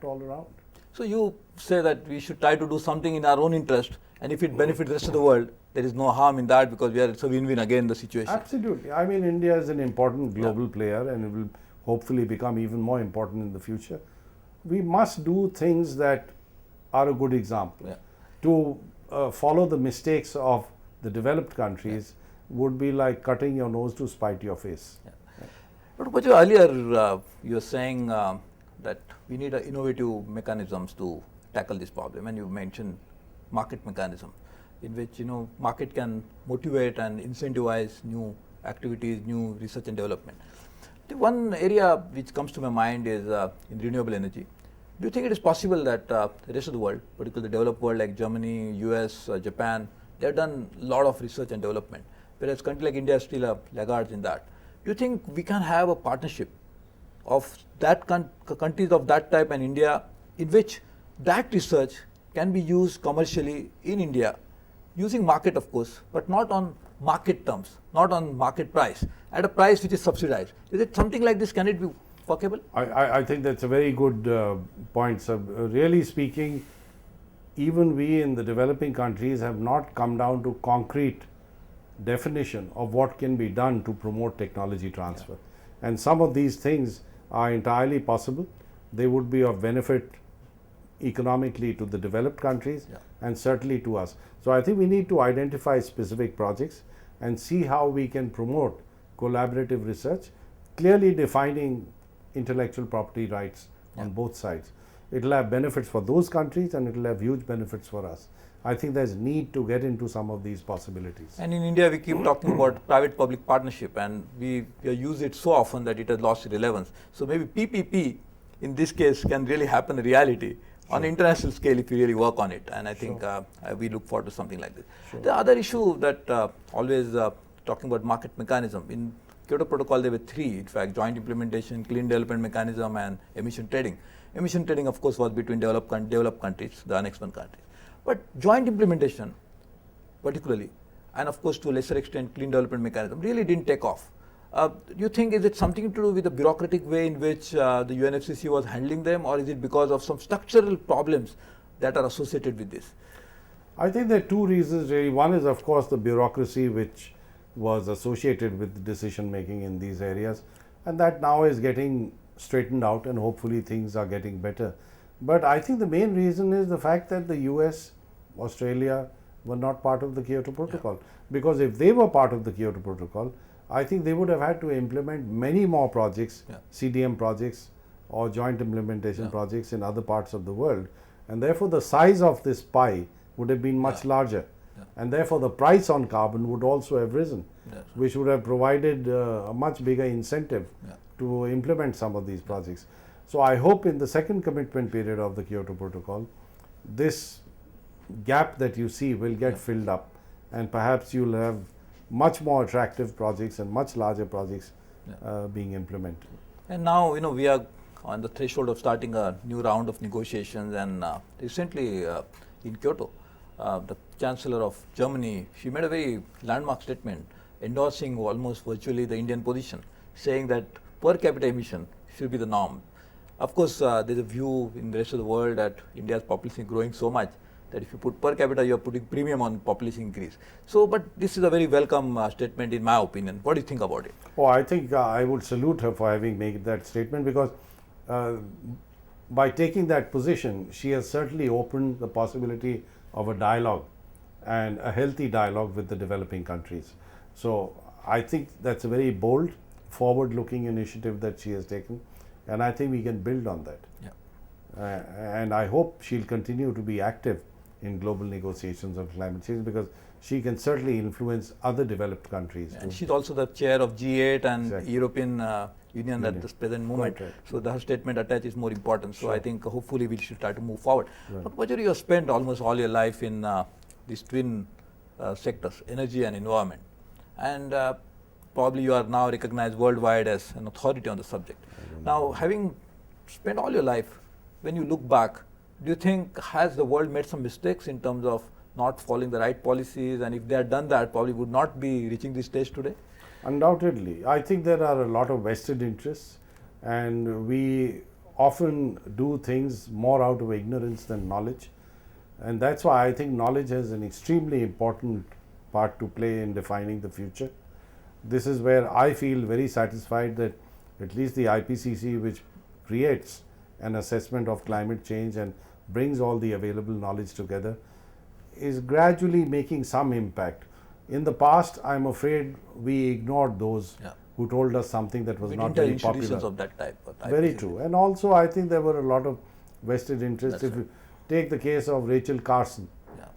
impact all around. So you say that we should try to do something in our own interest, and if it benefits the rest of the world, there is no harm in that, because it's a win-win again, the situation. Absolutely. I mean, India is an important global player, and it will hopefully become even more important in the future. We must do things that are a good example. To follow the mistakes of the developed countries would be like cutting your nose to spite your face. But Pachauri, earlier you were saying that we need innovative mechanisms to tackle this problem, and you mentioned market mechanism, in which market can motivate and incentivize new activities, new research and development. The one area which comes to my mind is in renewable energy. Do you think it is possible that the rest of the world, particularly the developed world like Germany, US, Japan, they have done a lot of research and development, whereas countries like India are still laggards in that? Do you think we can have a partnership of that countries of that type and India, in which that research can be used commercially in India, using market of course, but not on market terms, not on market price, at a price which is subsidized? Is it something like this? Can it be workable? I think that's a very good point. So really speaking, even we in the developing countries have not come down to concrete definition of what can be done to promote technology transfer. And some of these things are entirely possible. They would be of benefit economically to the developed countries and certainly to us. So I think we need to identify specific projects and see how we can promote collaborative research, clearly defining intellectual property rights on both sides. It will have benefits for those countries and it will have huge benefits for us. I think there's need to get into some of these possibilities. And in India, we keep talking about private-public partnership, and we use it so often that it has lost relevance. So maybe PPP in this case can really happen in reality on an international scale if you really work on it. And I think we look forward to something like this. The other issue that always talking about market mechanism, in Kyoto Protocol there were three, in fact: joint implementation, clean development mechanism, and emission trading. Emission trading of course was between developed countries, the annexed countries. But joint implementation particularly, and of course to a lesser extent clean development mechanism, really didn't take off. Do you think is it something to do with the bureaucratic way in which the UNFCCC was handling them, or is it because of some structural problems that are associated with this? I think there are two reasons really. One is of course the bureaucracy which was associated with decision making in these areas, and that now is getting straightened out and hopefully things are getting better. But I think the main reason is the fact that the US, Australia were not part of the Kyoto Protocol. Because if they were part of the Kyoto Protocol, I think they would have had to implement many more projects, CDM projects or joint implementation projects in other parts of the world. And therefore the size of this pie would have been much larger. And therefore the price on carbon would also have risen, which would have provided a much bigger incentive to implement some of these projects. So I hope in the second commitment period of the Kyoto Protocol, this gap that you see will get filled up, and perhaps you'll have much more attractive projects and much larger projects being implemented. And now we are on the threshold of starting a new round of negotiations, and recently in Kyoto, the Chancellor of Germany, she made a very landmark statement endorsing almost virtually the Indian position, saying that per capita emission should be the norm. Of course, there's a view in the rest of the world that India's population is growing so much that if you put per capita, you're putting premium on population increase. So, but this is a very welcome statement in my opinion. What do you think about it? Oh, I think I would salute her for having made that statement, because by taking that position, she has certainly opened the possibility of a dialogue, and a healthy dialogue with the developing countries. So I think that's a very bold, forward-looking initiative that she has taken, and I think we can build on that. And I hope she'll continue to be active in global negotiations on climate change, because she can certainly influence other developed countries. And she's also the chair of G8 and European Union at this present moment. So her statement attached is more important. So I think hopefully we should try to move forward. But Pachauri, you have spent almost all your life in these twin sectors, energy and environment. And probably you are now recognized worldwide as an authority on the subject. Now, having spent all your life, when you look back, do you think has the world made some mistakes in terms of not following the right policies, and if they had done that, probably would not be reaching this stage today? Undoubtedly. I think there are a lot of vested interests, and we often do things more out of ignorance than knowledge. And that's why I think knowledge has an extremely important part to play in defining the future. This is where I feel very satisfied that at least the IPCC, which creates an assessment of climate change and brings all the available knowledge together, is gradually making some impact. In the past, I'm afraid we ignored those who told us something that was We not didn't have very institutions popular. of that type. But Very true. And also, I think there were a lot of vested interests. That's If you take the case of Rachel Carson,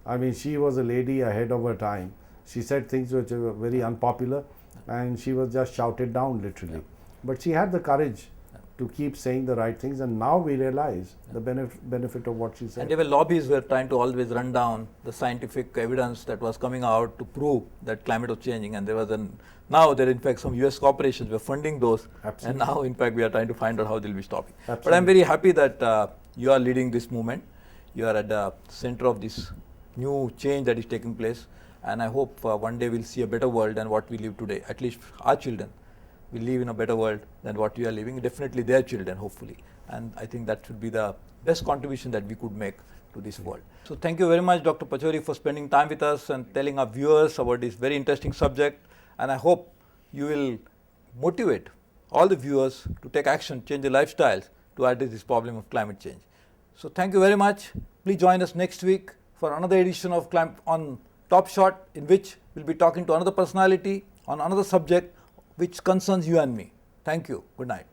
I mean, she was a lady ahead of her time. She said things which were very unpopular, and she was just shouted down literally. But she had the courage to keep saying the right things, and now we realize the benefit of what she said. And there were lobbies were trying to always run down the scientific evidence that was coming out to prove that climate was changing. And there was now there in fact some US corporations were funding those. Absolutely. And now in fact we are trying to find out how they'll be stopping. Absolutely. But I'm very happy that you are leading this movement. You are at the center of this new change that is taking place. And I hope one day we'll see a better world than what we live today. At least our children will live in a better world than what we are living. Definitely their children, hopefully. And I think that should be the best contribution that we could make to this world. So thank you very much, Dr. Pachauri, for spending time with us and telling our viewers about this very interesting subject. And I hope you will motivate all the viewers to take action, change their lifestyles to address this problem of climate change. So thank you very much. Please join us next week for another edition of on Top Shot, in which we'll be talking to another personality on another subject which concerns you and me. Thank you. Good night.